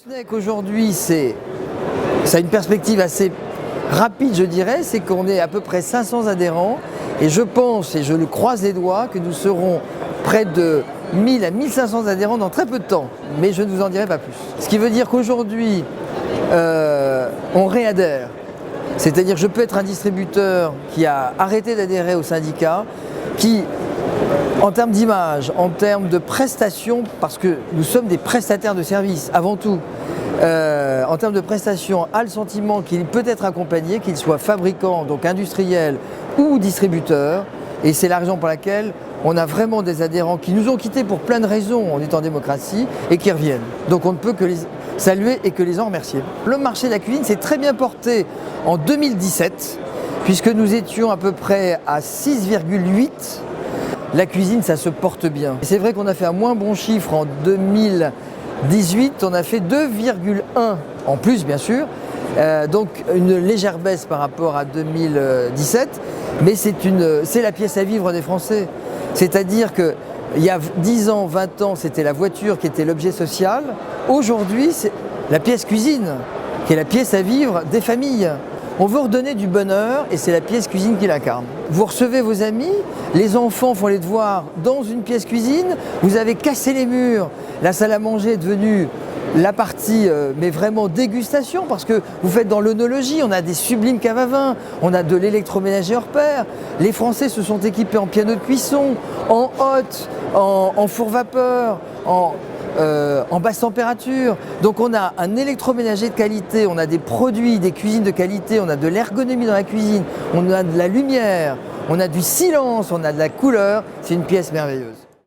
SNEC aujourd'hui, ça a une perspective assez rapide, je dirais, c'est qu'on est à peu près 500 adhérents et je pense, et je le croise les doigts, que nous serons près de 1000 à 1500 adhérents dans très peu de temps, mais je ne vous en dirai pas plus. Ce qui veut dire qu'aujourd'hui, on réadhère. C'est-à-dire que je peux être un distributeur qui a arrêté d'adhérer au syndicat, qui, en termes d'image, en termes de prestations, parce que nous sommes des prestataires de services avant tout, en termes de prestations, a le sentiment qu'il peut être accompagné, qu'il soit fabricant, donc industriel ou distributeur, et c'est la raison pour laquelle on a vraiment des adhérents qui nous ont quittés pour plein de raisons, on est en démocratie, et qui reviennent. Donc on ne peut que les saluer et que les en remercier. Le marché de la cuisine s'est très bien porté en 2017, puisque nous étions à peu près à 6,8. La cuisine, ça se porte bien. C'est vrai qu'on a fait un moins bon chiffre en 2018, on a fait 2,1 en plus bien sûr, donc une légère baisse par rapport à 2017, mais c'est la pièce à vivre des Français. C'est-à-dire qu'il y a 10 ans, 20 ans, c'était la voiture qui était l'objet social. Aujourd'hui, c'est la pièce cuisine qui est la pièce à vivre des familles. On veut redonner du bonheur et c'est la pièce cuisine qui l'incarne. Vous recevez vos amis, les enfants font les devoirs dans une pièce cuisine, vous avez cassé les murs, la salle à manger est devenue la partie, mais vraiment dégustation, parce que vous faites dans l'œnologie, on a des sublimes caves à vin, on a de l'électroménager hors pair. Les Français se sont équipés en piano de cuisson, en hotte, en four vapeur, en basse température. Donc on a un électroménager de qualité, on a des produits, des cuisines de qualité, on a de l'ergonomie dans la cuisine, on a de la lumière, on a du silence, on a de la couleur. C'est une pièce merveilleuse.